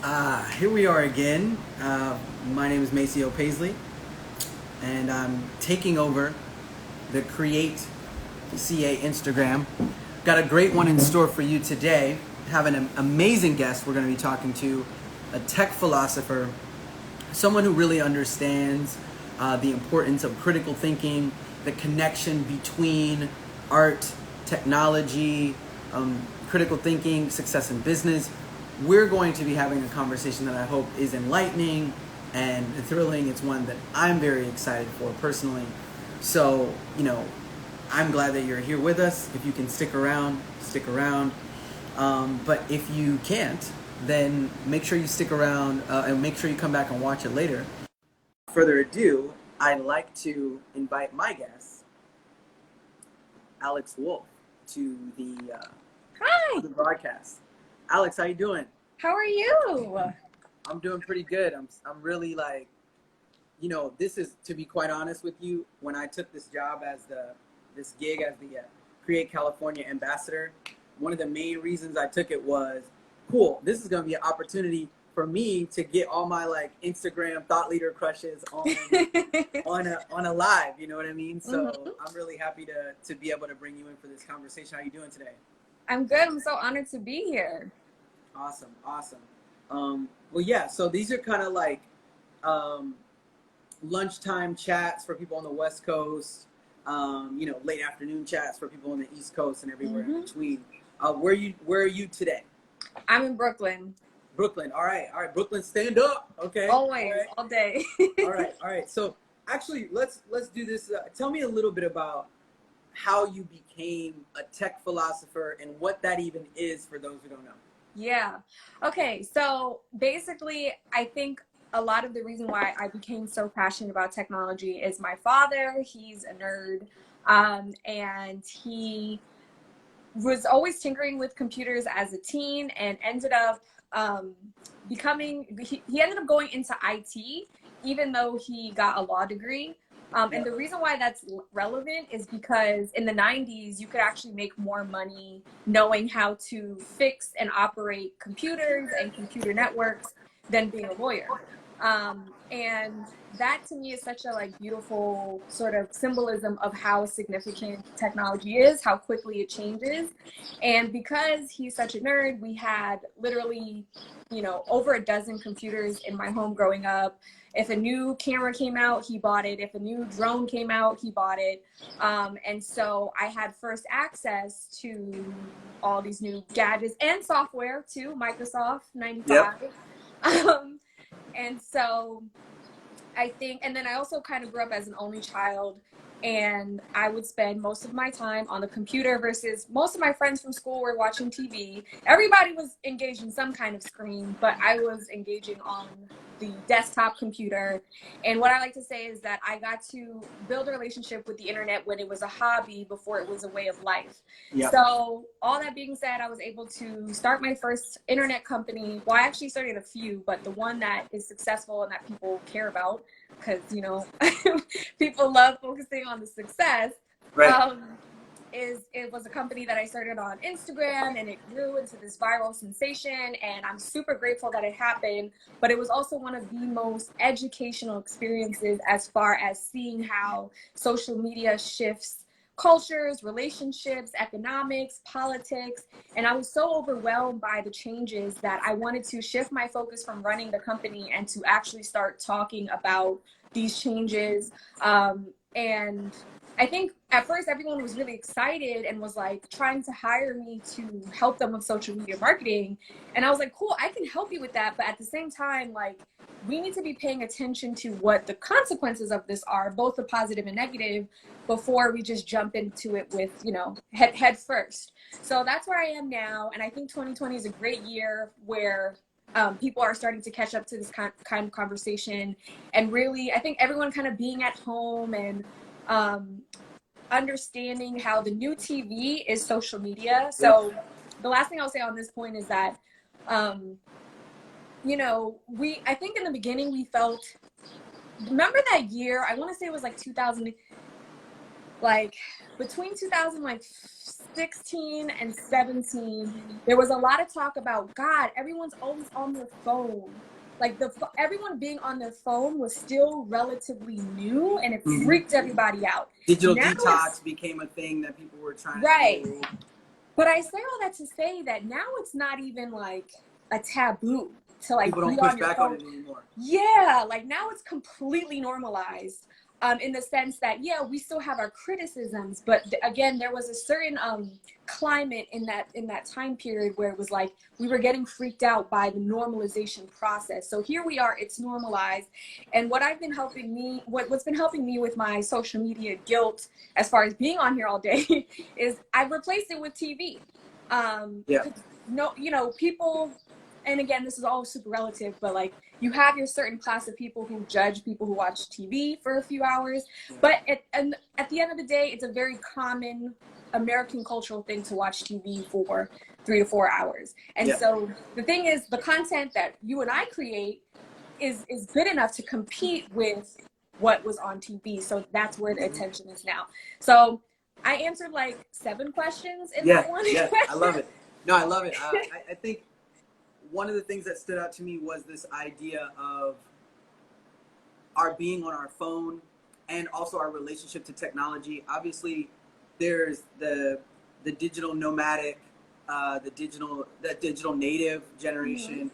Here we are again. My name is Maceo Paisley, and I'm taking over the Create CA Instagram. Got a great one in store for you today. Have an amazing guest we're going to be talking to, a tech philosopher, someone who really understands the importance of critical thinking, the connection between art, technology, critical thinking, success in business. We're going to be having a conversation that I hope is enlightening and thrilling. It's one that I'm very excited for personally. So, I'm glad that you're here with us. If you can stick around, stick around. But if you can't, then make sure you stick around and make sure you come back and watch it later. Without further ado, I'd like to invite my guest, Alex Wolf, to Hi, the broadcast. Alex, how you doing? how are you? I'm doing pretty good. I'm really this is, to be quite honest with you, when I took this job as this gig as the Create California ambassador, one of the main reasons I took it was, cool, this is going to be an opportunity for me to get all my Instagram thought leader crushes on a live, you know what I mean? So Mhm. I'm really happy to be able to bring you in for this conversation. How you doing today? I'm good. I'm so honored to be here. Awesome, awesome. Well, yeah, so these are kind of um, lunchtime chats for people on the West Coast, late afternoon chats for people on the East Coast and everywhere in hmm between. Where are you today? I'm in Brooklyn, Brooklyn. All right, all right. Brooklyn, stand up. Okay. All always, right. all day. All right. All right. So actually, let's do this. Tell me a little bit about how you became a tech philosopher and what that even is for those who don't know. Yeah. Okay. So basically, I think a lot of the reason why I became so passionate about technology is my father. He's a nerd, and he was always tinkering with computers as a teen and ended up um, he ended up going into IT, even though he got a law degree. And Yeah. the reason why that's relevant is because in the 90s, you could actually make more money knowing how to fix and operate computers and computer networks than being a lawyer. And that to me is such a beautiful sort of symbolism of how significant technology is, how quickly it changes. And because he's such a nerd, we had literally, over a dozen computers in my home growing up. If a new camera came out, he bought it. If a new drone came out, he bought it. And so I had first access to all these new gadgets and software too, Microsoft Yep. 95. Um, and so I think, and then I also kind of grew up as an only child, and I would spend most of my time on the computer versus most of my friends from school were watching TV. Everybody was engaged in some kind of screen, but I was engaging on the desktop computer. And what I like to say is that I got to build a relationship with the internet when it was a hobby before it was a way of life. Yep. So, all that being said, I was able to start my first internet company. Well, I actually started a few, but the one that is successful and that people care about, because people love focusing on the success, Right. um, is it was a company that I started on Instagram, and it grew into this viral sensation, and I'm super grateful that it happened. But it was also one of the most educational experiences as far as seeing how social media shifts cultures, relationships, economics, politics. And I was so overwhelmed by the changes that I wanted to shift my focus from running the company and to actually start talking about these changes. And I think at first everyone was really excited and was trying to hire me to help them with social media marketing. And I was like, cool, I can help you with that. But at the same time, we need to be paying attention to what the consequences of this are, both the positive and negative, before we just jump into it with, head first. So that's where I am now. And I think 2020 is a great year where people are starting to catch up to this kind of conversation. And really, I think everyone kind of being at home and um, understanding how the new TV is social media. Yep. So the last thing I'll say on this point is that, um, I think in the beginning we felt, remember that year, I want to say it was 2000, like between 2016 and 17, there was a lot of talk about, God, everyone's always on their phone. Like everyone being on their phone was still relatively new, and it freaked everybody out. Digital Now detox became a thing that people were trying right. to do. But I say all that to say that now it's not even like a taboo to like People don't be push on your back phone. on it anymore. Yeah, like now it's completely normalized. In the sense that, yeah, we still have our criticisms, but again, there was a certain climate in that time period where it was like we were getting freaked out by the normalization process. So here we are, it's normalized. And what's been helping me with my social media guilt, as far as being on here all day, is I've replaced it with TV. Because people, and again, this is all super relative, but like you have your certain class of people who judge people who watch TV for a few hours. But at the end of the day, it's a very common American cultural thing to watch TV for 3 to 4 hours. And so the thing is, the content that you and I create is good enough to compete with what was on TV. So that's where the attention is now. So I answered like 7 questions in that one. Yeah, I love it. No, I love it. I think one of the things that stood out to me was this idea of our being on our phone and also our relationship to technology. Obviously, there's the digital nomadic, the digital native generation.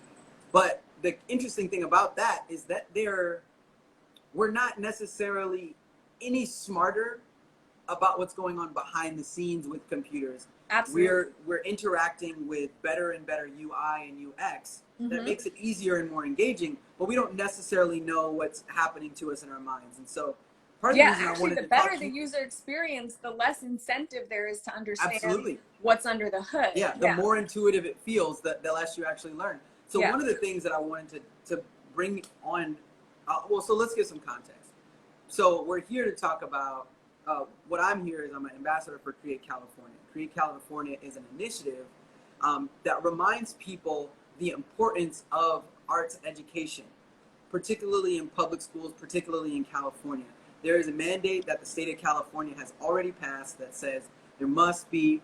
But the interesting thing about that is that we're not necessarily any smarter about what's going on behind the scenes with computers. Absolutely. We're interacting with better and better UI and UX that makes it easier and more engaging, but we don't necessarily know what's happening to us in our minds. And so part of the reason I wanted the to better talk the to you, user experience, the less incentive there is to understand absolutely, what's under the hood. the more intuitive it feels, the less you actually learn. So one of the things that I wanted to bring on, so let's give some context. So we're here to talk about what I'm here is I'm an ambassador for Create California. Create California is an initiative that reminds people the importance of arts education, particularly in public schools, particularly in California. There is a mandate that the state of California has already passed that says there must be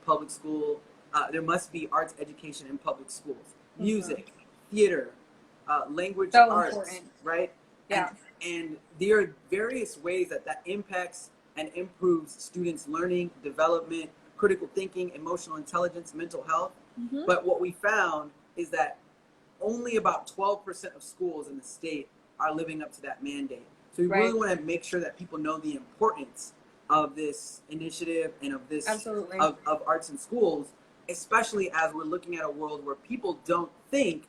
there must be arts education in public schools, music, theater, language arts, important. right? Yeah. And there are various ways that impacts and improves students' learning, development, critical thinking, emotional intelligence, mental health. But what we found is that only about 12% of schools in the state are living up to that mandate. So we really want to make sure that people know the importance of this initiative and of this of arts in schools, especially as we're looking at a world where people don't think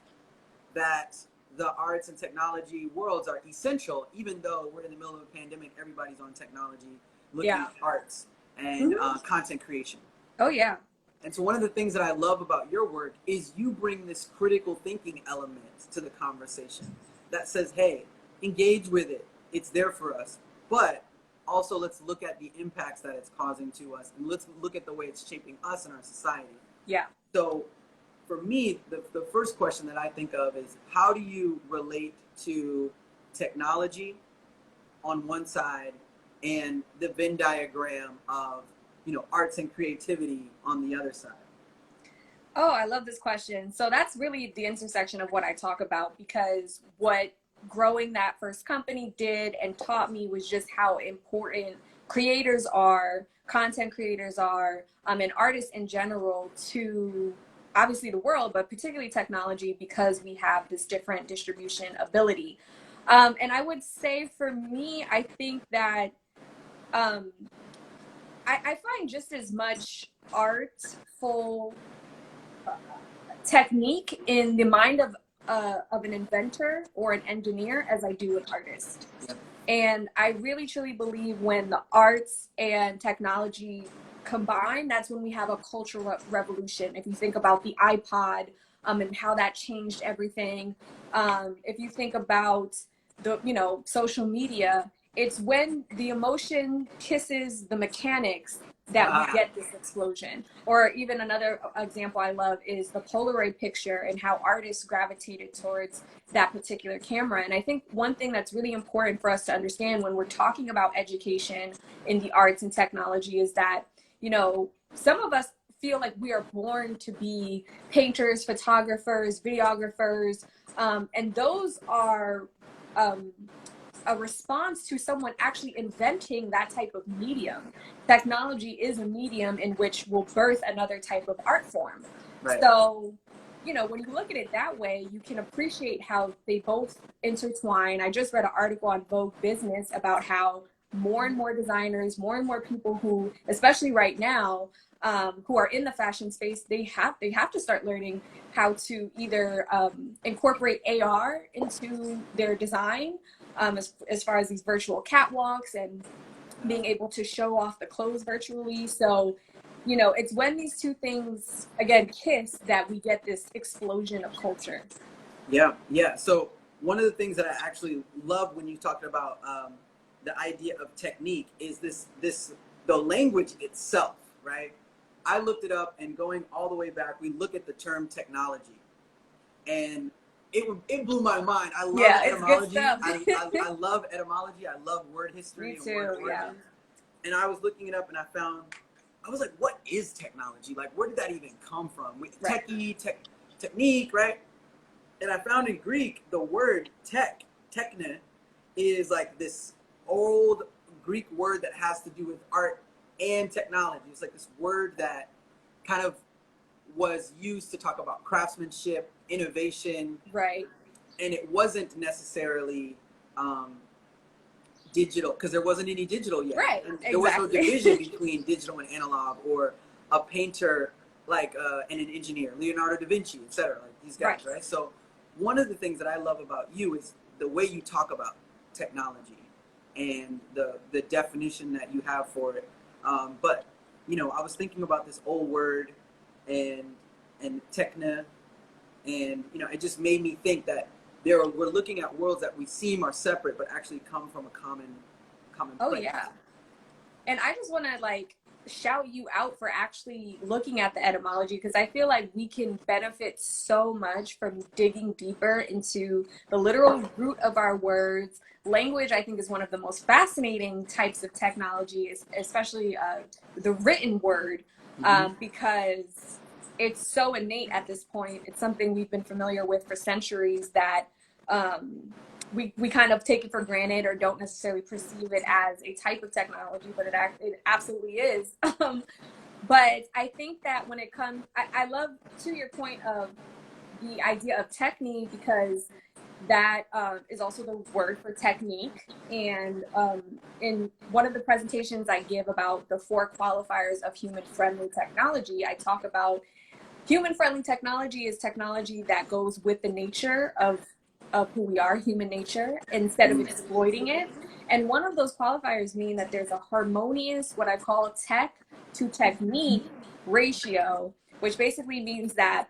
that the arts and technology worlds are essential, even though we're in the middle of a pandemic. Everybody's on technology, looking at arts and content creation. Oh yeah. And so one of the things that I love about your work is you bring this critical thinking element to the conversation that says, hey, engage with it. It's there for us. But also let's look at the impacts that it's causing to us, and let's look at the way it's shaping us in our society. Yeah. So for me, the first question that I think of is, how do you relate to technology on one side and the Venn diagram of, arts and creativity on the other side? Oh, I love this question. So that's really the intersection of what I talk about, because what growing that first company did and taught me was just how important creators are, content creators are, and artists in general to obviously the world, but particularly technology, because we have this different distribution ability. And I would say for me, I think that I find just as much artful technique in the mind of an inventor or an engineer as I do an artist. And I really truly believe when the arts and technology combine, that's when we have a cultural revolution. If you think about the iPod and how that changed everything, if you think about the social media, it's when the emotion kisses the mechanics that we get this explosion. Or even another example I love is the Polaroid picture and how artists gravitated towards that particular camera. And I think one thing that's really important for us to understand when we're talking about education in the arts and technology is that, you know, some of us feel like we are born to be painters, photographers, videographers, and those are a response to someone actually inventing that type of medium. Technology is a medium in which will birth another type of art form. Right. So, you know, when you look at it that way, you can appreciate how they both intertwine. I just read an article on Vogue Business about how more and more designers, more and more people who, especially right now, who are in the fashion space, they have to start learning how to either incorporate AR into their design, as far as these virtual catwalks and being able to show off the clothes virtually. So, you know, it's when these two things, again, kiss, that we get this explosion of culture. Yeah, yeah. So one of the things that I actually love when you talked about the idea of technique is the language itself, right? I looked it up, and going all the way back, we look at the term technology, and it blew my mind. I love etymology. I love etymology. I love word history. Me too, yeah. And I was looking it up, and I was like, what is technology? Like, where did that even come from? Right. Technique, right? And I found in Greek, the word techne, is like this old Greek word that has to do with art and technology. It's like this word that kind of was used to talk about craftsmanship, innovation. Right. And it wasn't necessarily digital, because there wasn't any digital yet. Right. And there was no division between digital and analog, or a painter like and an engineer, Leonardo da Vinci, etc. Like these guys, right? So one of the things that I love about you is the way you talk about technology and the definition that you have for it. But, you know, I was thinking about this old word and techne, and, you know, it just made me think that we're looking at worlds that we seem are separate, but actually come from a common place. Oh, yeah. And I just want to, like, shout you out for actually looking at the etymology, because I feel like we can benefit so much from digging deeper into the literal root of our words. Language, I think, is one of the most fascinating types of technology, especially the written word, because it's so innate at this point. It's something we've been familiar with for centuries that we kind of take it for granted or don't necessarily perceive it as a type of technology, but it absolutely is. But I think that when it comes, I love, to your point of the idea of technique, because that is also the word for technique. And in one of the presentations I give about the 4 qualifiers of human-friendly technology, I talk about human-friendly technology is technology that goes with the nature of who we are, human nature, instead of exploiting it. And one of those qualifiers mean that there's a harmonious, what I call tech to technique ratio, which basically means that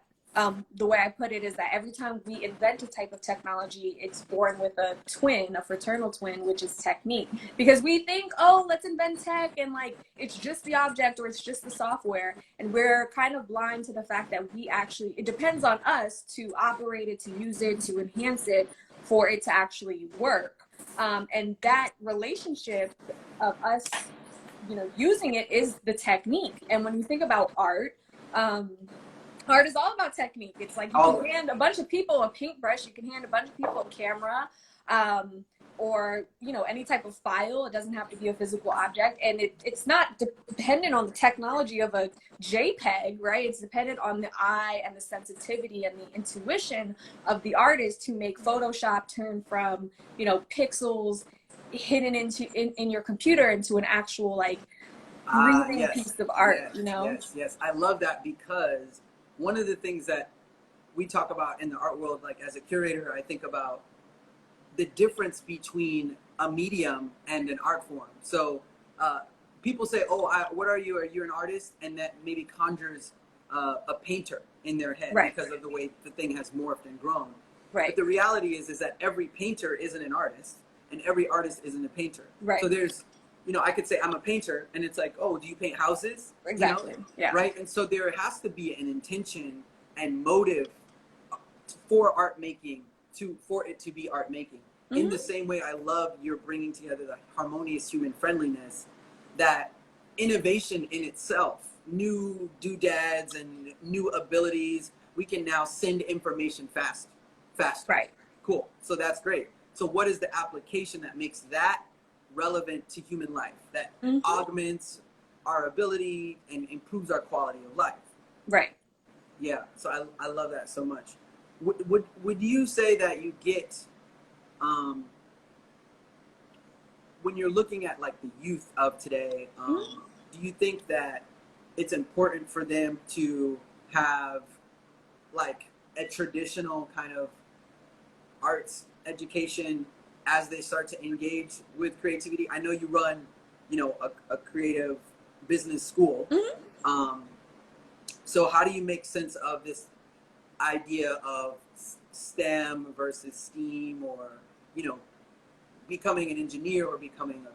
the way I put it is that every time we invent a type of technology, it's born with a twin, a fraternal twin, which is technique. Because we think, oh, let's invent tech, and like it's just the object or it's just the software. And we're kind of blind to the fact that it depends on us to operate it, to use it, to enhance it for it to actually work. And that relationship of us, you know, using it is the technique. And when you think about art, art is all about technique. It's like you can hand a bunch of people a paintbrush, you can hand a bunch of people a camera, or, you know, any type of file. It doesn't have to be a physical object. And it's not dependent on the technology of a JPEG, right? It's dependent on the eye and the sensitivity and the intuition of the artist to make Photoshop turn from, you know, pixels hidden in your computer into an actual, like, breathing piece of art, you know? Yes. I love that, because one of the things that we talk about in the art world, like as a curator, I think about the difference between a medium and an art form. So people say, oh, what are you? Are you an artist? And that maybe conjures a painter in their head because of the way the thing has morphed and grown. Right. But the reality is that every painter isn't an artist, and every artist isn't a painter. Right. So there's you know, I could say I'm a painter, and it's like, oh, do you paint houses? Exactly. You know? Yeah. Right. And so there has to be an intention and motive for art making, for it to be art making. In the same way, I love you're bringing together the harmonious human friendliness, that innovation in itself, new doodads and new abilities. We can now send information faster. Right. Cool. So that's great. So what is the application that makes that relevant to human life, that augments our ability and improves our quality of life? Right. Yeah. So I love that so much. Would you say that you get, when you're looking at like the youth of today, do you think that it's important for them to have like a traditional kind of arts education as they start to engage with creativity? I know you run, you know, a creative business school. So how do you make sense of this idea of STEM versus STEAM, or, you know, becoming an engineer or becoming a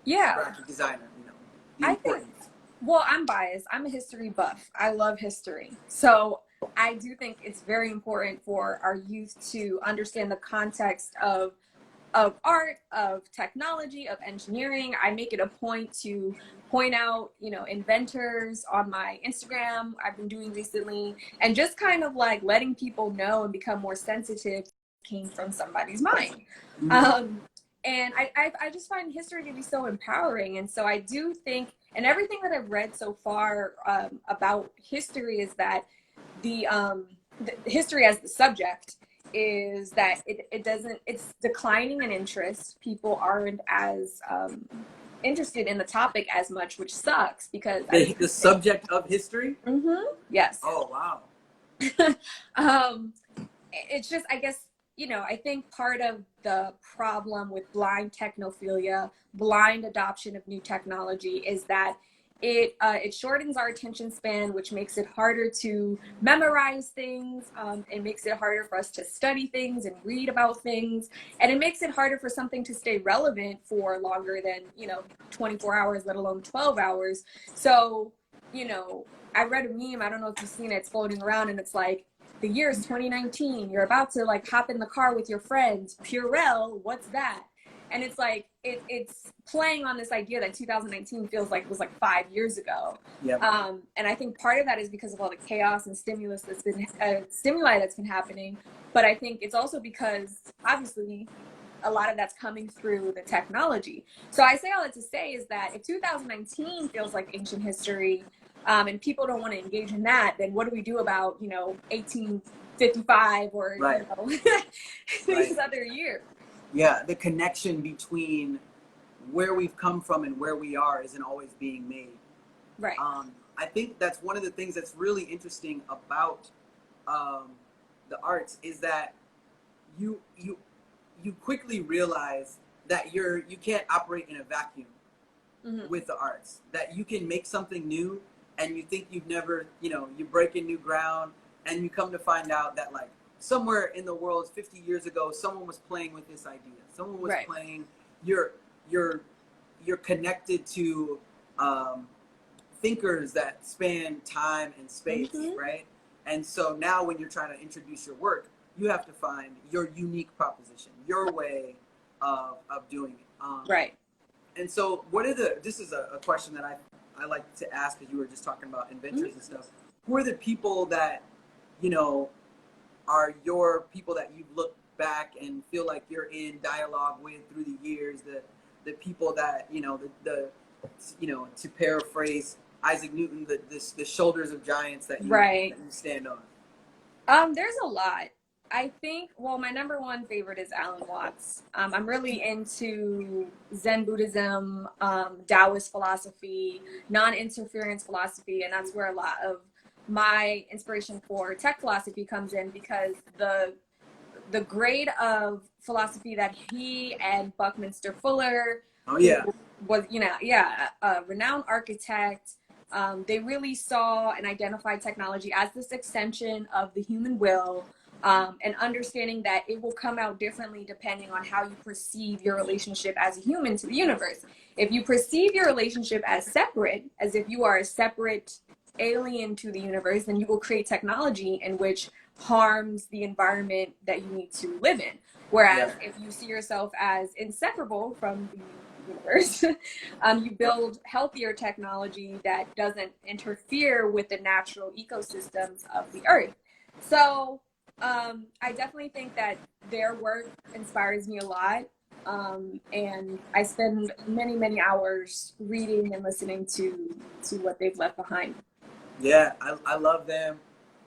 graphic designer, you know, the importance? Well, I'm biased. I'm a history buff. I love history. So I do think it's very important for our youth to understand the context of art, of technology, of engineering. I make it a point to point out, you know, inventors on my Instagram I've been doing recently, and just kind of like letting people know and become more sensitive came from somebody's mind. And I just find history to be so empowering. And so I do think, and everything that I've read so far about history, is that the history as the subject is that it's declining in interest. People aren't as interested in the topic as much, which sucks, because the subject of history. Yes. Oh wow. It's just, I guess, you know, I think part of the problem with blind technophilia, blind adoption of new technology, is that it shortens our attention span, which makes it harder to memorize things. It makes it harder for us to study things and read about things. And it makes it harder for something to stay relevant for longer than, you know, 24 hours, let alone 12 hours. So, you know, I read a meme, I don't know if you've seen it, it's floating around, and it's like, the year is 2019. You're about to like hop in the car with your friends. Purell, what's that? And it's like, it's playing on this idea that 2019 feels like it was like 5 years ago. And I think part of that is because of all the chaos and stimuli that's been happening. But I think it's also because obviously a lot of that's coming through the technology. So I say all that to say is that if 2019 feels like ancient history, and people don't want to engage in that, then what do we do about, you know, 1855 or you know, these other years? Yeah, the connection between where we've come from and where we are isn't always being made. Right. I think that's one of the things that's really interesting about the arts, is that you quickly realize that you can't operate in a vacuum with the arts. That you can make something new, and you think you've never, you know, you break in new ground, and you come to find out that like somewhere in the world 50 years ago, someone was playing with this idea. Someone was playing. You're connected to thinkers that span time and space, right? And so now when you're trying to introduce your work, you have to find your unique proposition, your way of doing it. And so this is a question that I like to ask, because you were just talking about inventors and stuff. Who are the people that, you know, are your people that you've looked back and feel like you're in dialogue with through the years, the people that, you know, the you know, to paraphrase Isaac Newton, the shoulders of giants that you stand on? There's a lot. I think, well, my number one favorite is Alan Watts. I'm really into Zen Buddhism, Taoist philosophy, non-interference philosophy, and that's where a lot of my inspiration for tech philosophy comes in, because the grade of philosophy that he and Buckminster Fuller, was, you know, a renowned architect, they really saw and identified technology as this extension of the human will. And understanding that it will come out differently depending on how you perceive your relationship as a human to the universe. If you perceive your relationship as separate, as if you are a separate alien to the universe, then you will create technology in which harms the environment that you need to live in. Whereas Yeah. if you see yourself as inseparable from the universe, you build healthier technology that doesn't interfere with the natural ecosystems of the earth. So I definitely think that their work inspires me a lot. And I spend many, many hours reading and listening to what they've left behind. Yeah, I love them.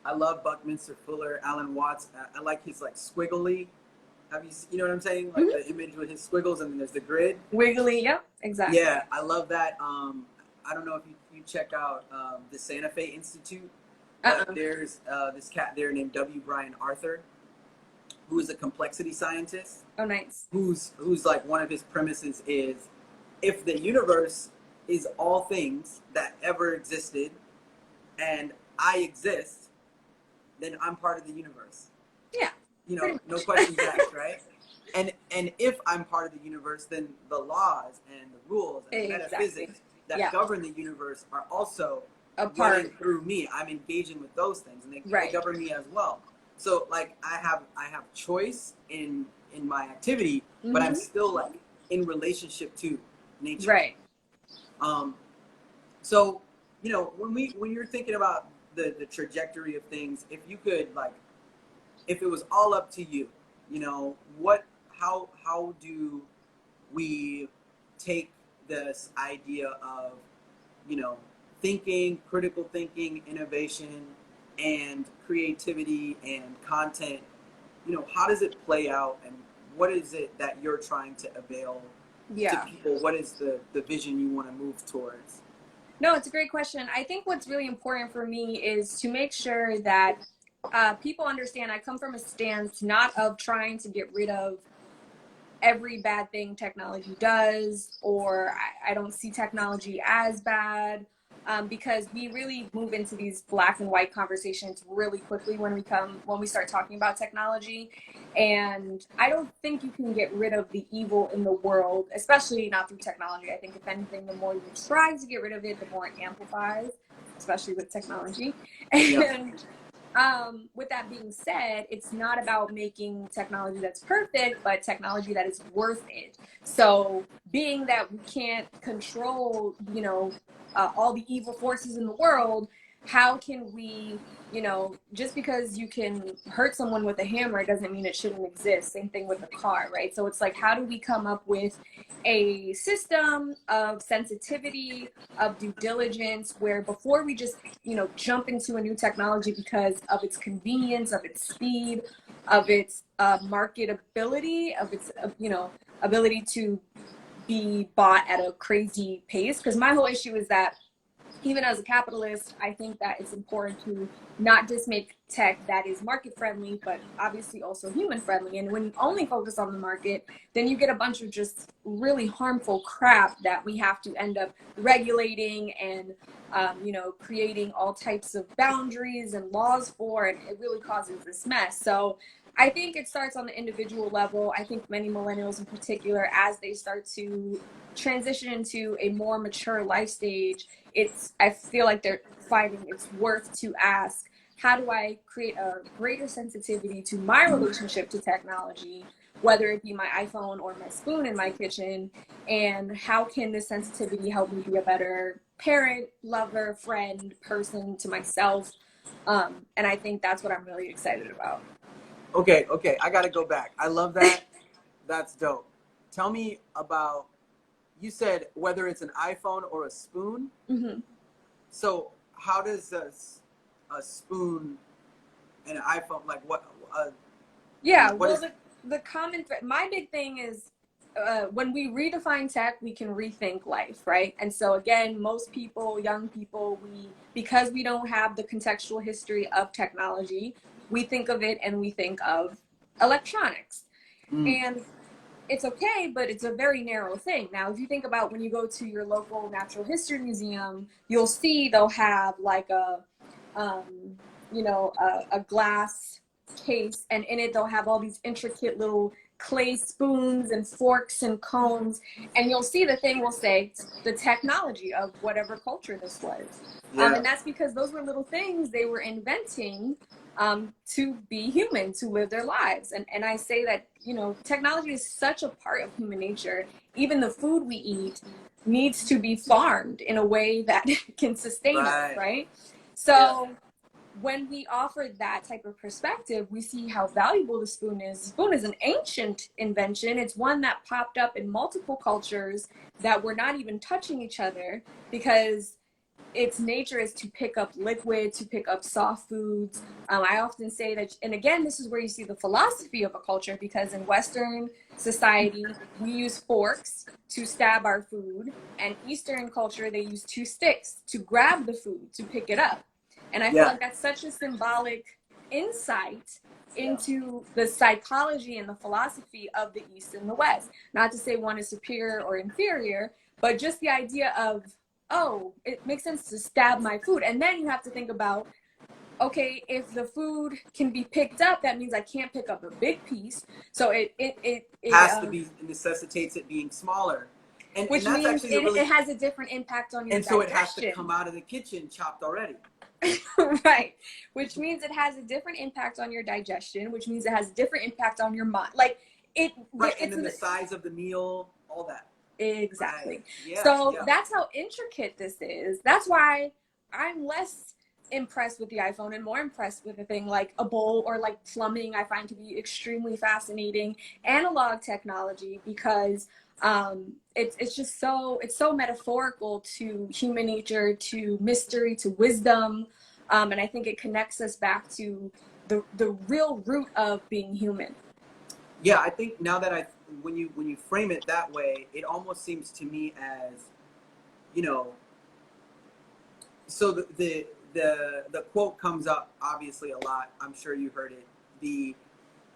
I love Buckminster Fuller, Alan Watts. I like his like squiggly. You know what I'm saying? Like Mm-hmm. the image with his squiggles and then there's the grid. Wiggly, yep, exactly. Yeah, I love that. I don't know if you check out the Santa Fe Institute, but Uh-uh. there's this cat there named W. Brian Arthur, who is a complexity scientist. Oh, nice. Who's like one of his premises is if the universe is all things that ever existed and I exist, then I'm part of the universe. Yeah. You know, no questions asked, right? And if I'm part of the universe, then the laws and the rules and metaphysics that govern the universe are also a running part through me. I'm engaging with those things, and they govern me as well. So, like, I have choice in my activity, but I'm still like in relationship to nature. Right. So, you know, when you're thinking about the trajectory of things, if you could like, if it was all up to you, you know, how do we take this idea of, you know, thinking, critical thinking, innovation, and creativity and content, you know, how does it play out, and what is it that you're trying to avail to people? What is the vision you want to move towards? No, it's a great question. I think what's really important for me is to make sure that people understand I come from a stance not of trying to get rid of every bad thing technology does, or I don't see technology as bad, because we really move into these black and white conversations really quickly when we start talking about technology. And I don't think you can get rid of the evil in the world, especially not through technology. I think if anything, the more you try to get rid of it, the more it amplifies, especially with technology. And with that being said, it's not about making technology that's perfect, but technology that is worth it. So being that we can't control, you know, all the evil forces in the world, how can we, you know, just because you can hurt someone with a hammer doesn't mean it shouldn't exist. Same thing with the car, right? So it's like, how do we come up with a system of sensitivity, of due diligence, where before we just, you know, jump into a new technology because of its convenience, of its speed, of its marketability, of its, you know, ability to be bought at a crazy pace. Because my whole issue is that even as a capitalist, I think that it's important to not just make tech that is market friendly, but obviously also human friendly. And when you only focus on the market, then you get a bunch of just really harmful crap that we have to end up regulating and, you know, creating all types of boundaries and laws for, and it really causes this mess. So I think it starts on the individual level. I think many millennials in particular, as they start to transition into a more mature life stage, I feel like they're finding it's worth to ask, how do I create a greater sensitivity to my relationship to technology, whether it be my iPhone or my spoon in my kitchen, and how can this sensitivity help me be a better parent, lover, friend, person to myself? And I think that's what I'm really excited about. Okay, I gotta go back. I love that. That's dope. Tell me about, you said whether it's an iPhone or a spoon. Mm-hmm. So how does a spoon and an iPhone, like what? Yeah, what well, is, the common my big thing is when we redefine tech, we can rethink life, right? And so again, most people, young people, because we don't have the contextual history of technology, we think of it and we think of electronics. And it's okay, but it's a very narrow thing. Now, if you think about when you go to your local natural history museum, you'll see they'll have like you know, a glass case, and in it they'll have all these intricate little clay spoons and forks and combs, and you'll see the thing will say the technology of whatever culture this was. Yeah. And that's because those were little things they were inventing to be human, to live their lives. And I say that, you know, technology is such a part of human nature. Even the food we eat needs to be farmed in a way that can sustain us, right? So when we offer that type of perspective, we see how valuable the spoon is. The spoon is an ancient invention. It's one that popped up in multiple cultures that were not even touching each other, because its nature is to pick up liquid, to pick up soft foods. I often say that, and again, this is where you see the philosophy of a culture, because in Western society, we use forks to stab our food, and Eastern culture, they use two sticks to grab the food, to pick it up. And I feel like that's such a symbolic insight into the psychology and the philosophy of the East and the West. Not to say one is superior or inferior, but just the idea of, oh, it makes sense to stab my food. And then you have to think about, okay, if the food can be picked up, that means I can't pick up a big piece. So it has to be, necessitates it being smaller. Which and that's means it has a different impact on your digestion. And so it has to come out of the kitchen chopped already. Right. Which means it has a different impact on your digestion, which means it has a different impact on your mind. Like it, right. And then the size of the meal, all that. Exactly. Right. Yeah, so that's how intricate this is. That's why I'm less impressed with the iPhone and more impressed with a thing like a bowl or like plumbing. I find to be extremely fascinating. Analog technology, because it's just so, it's so metaphorical to human nature, to mystery, to wisdom, and I think it connects us back to the real root of being human. Yeah, I think now that when you frame it that way, it almost seems to me as, you know, so the quote comes up obviously a lot. I'm sure you heard it. The,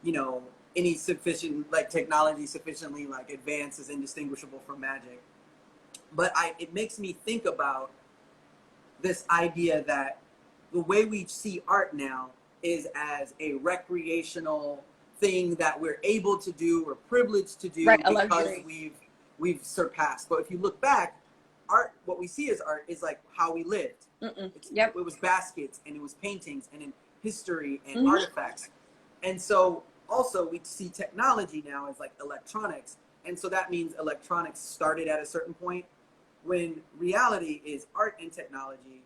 you know, any sufficient, like, technology sufficiently like advanced is indistinguishable from magic. But it makes me think about this idea that the way we see art now is as a recreational thing that we're able to do, we're privileged to do, right, because we've surpassed. But if you look back, art, what we see as art is like how we lived. It was baskets, and it was paintings, and in history and artifacts. And so also we see technology now as like electronics. And so that means electronics started at a certain point, when reality is art and technology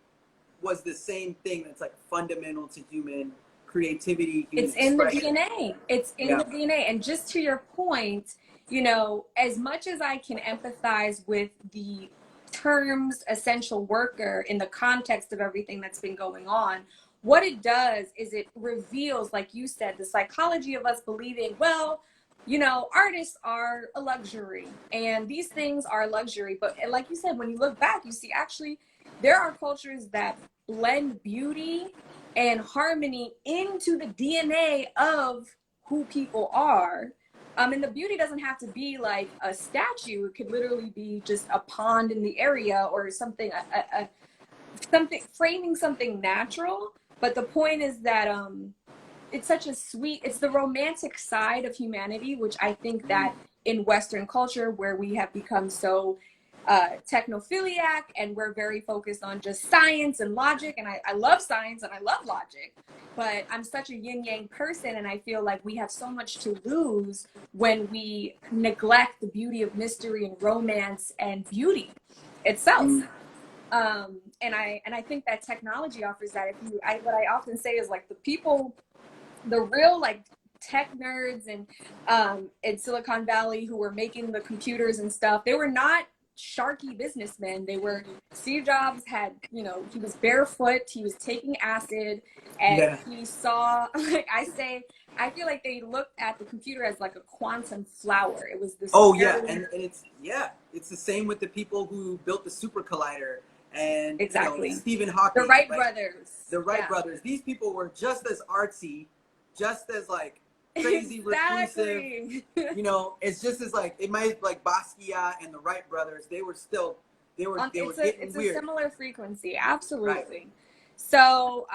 was the same thing that's like fundamental to human creativity. It's in the DNA. It's in the DNA. And just to your point, you know, as much as I can empathize with the terms essential worker in the context of everything that's been going on, what it does is it reveals, like you said, the psychology of us believing, well, you know, artists are a luxury and these things are a luxury. But like you said, when you look back, you see actually there are cultures that blend beauty and harmony into the DNA of who people are. And the beauty doesn't have to be like a statue. It could literally be just a pond in the area or something, something framing something natural. But the point is that it's such a sweet, it's the romantic side of humanity, which I think that in Western culture, where we have become so technophiliac and we're very focused on just science and logic, and I love science and I love logic, but I'm such a yin yang person, and I feel like we have so much to lose when we neglect the beauty of mystery and romance and beauty itself. And I think that technology offers that. What I often say is like the people, the real like tech nerds and in Silicon Valley who were making the computers and stuff, they were not sharky businessmen. They were, Steve Jobs had, you know, he was barefoot, he was taking acid, and he saw, like I feel like they looked at the computer as like a quantum flower. It was this. And it's the same with the people who built the super collider. And exactly, you know, Stephen Hawking, the Wright brothers. The Wright brothers. These people were just as artsy, just as like crazy reclusive. You know, it's just as like, it might like Basquiat and the Wright brothers. They were getting weird. It's a similar frequency, absolutely. Right. So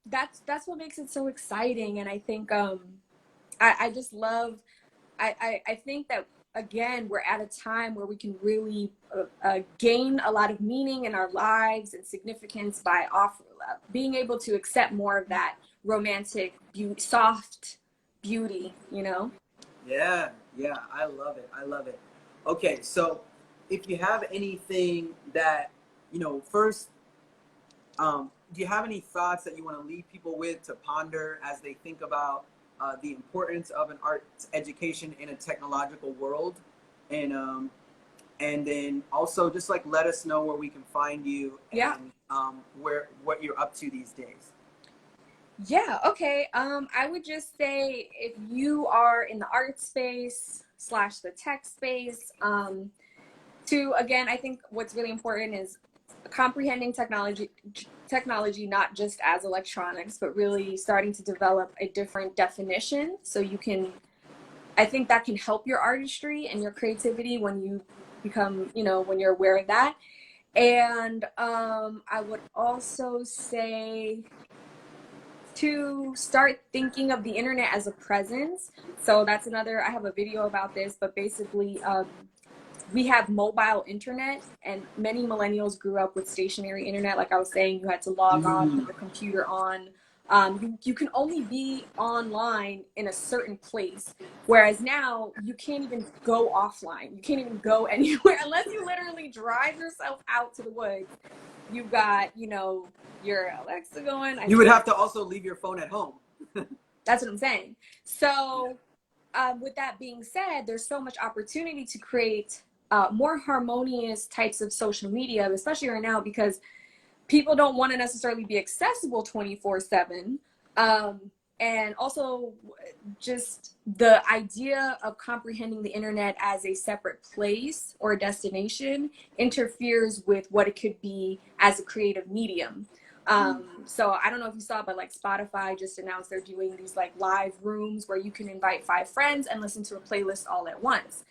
that's what makes it so exciting, and I think I just love I think that, again, we're at a time where we can really gain a lot of meaning in our lives and significance by being able to accept more of that romantic, soft beauty, you know? Yeah, yeah, I love it. I love it. Okay, so if you have anything that, first, do you have any thoughts that you want to leave people with to ponder as they think about the importance of an arts education in a technological world? And then also just like let us know where we can find you Yeah. and what you're up to these days. Yeah, okay. I would just say if you are in the art space slash the tech space, again, I think what's really important is comprehending technology not just as electronics, but really starting to develop a different definition so you can, I think that can help your artistry and your creativity when you become, when you're aware of that. And I would also say to start thinking of the internet as a presence. So that's another, I have a video about this, but basically, we have mobile internet, and many millennials grew up with stationary internet. Like I was saying, you had to log on, put the computer on. You can only be online in a certain place, whereas now you can't even go offline. You can't even go anywhere unless you literally drive yourself out to the woods. You've got, your Alexa going. You would have to also leave your phone at home. That's what I'm saying. So with that being said, there's so much opportunity to create more harmonious types of social media, especially right now, because people don't want to necessarily be accessible 24/7. And also just the idea of comprehending the internet as a separate place or a destination interferes with what it could be as a creative medium. So I don't know if you saw, but like Spotify just announced they're doing these like live rooms where you can invite 5 friends and listen to a playlist all at once.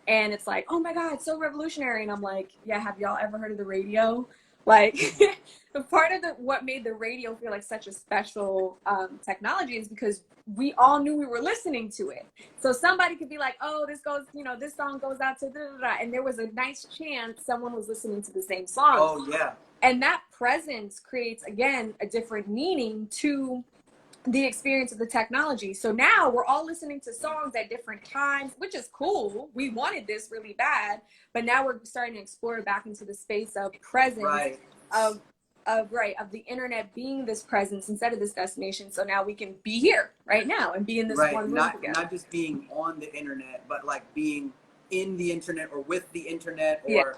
And it's like, oh my God, so revolutionary. And I'm like, yeah, have y'all ever heard of the radio? Like, the part of what made the radio feel like such a special technology is because we all knew we were listening to it. So somebody could be like, oh, this goes, this song goes out to da da da. And there was a nice chance someone was listening to the same song. Oh, yeah. And that presence creates, again, a different meaning to the experience of the technology. So now we're all listening to songs at different times, which is cool. We wanted this really bad, but now we're starting to explore back into the space of presence, right. of the internet being this presence instead of this destination. So now we can be here right now and be in this one room together. Not just being on the internet, but like being in the internet or with the internet, or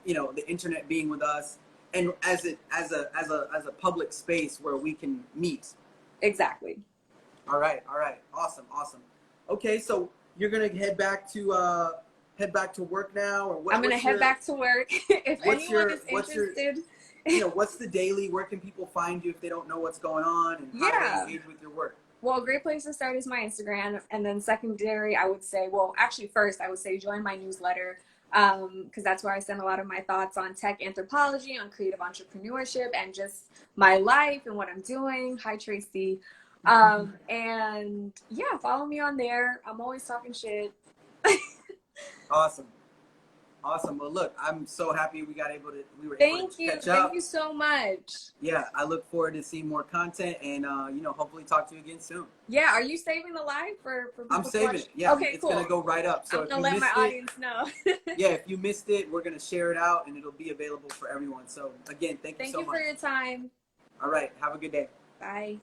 the internet being with us, and as a public space where we can meet. Exactly. All right. Awesome. Okay, so you're gonna head back to work now, or what? I'm gonna head back to work. If anyone is interested. What's the daily? Where can people find you if they don't know what's going on, and how do they engage with your work? Well, a great place to start is my Instagram, and then secondary, I would say, first I would say join my newsletter, because that's where I send a lot of my thoughts on tech anthropology, on creative entrepreneurship, and just my life and what I'm doing. Hi, Tracy. And yeah, follow me on there. I'm always talking shit. Awesome. Well, look, I'm so happy we were able to catch up. Thank you so much. Yeah, I look forward to seeing more content, and hopefully talk to you again soon. Yeah, are you saving the live for people I'm saving it. Yeah, okay, it's cool. gonna go right up. So I'm gonna let my audience know. Yeah, if you missed it, we're gonna share it out, and it'll be available for everyone. So again, thank you so much. Thank you for your time. All right, have a good day. Bye.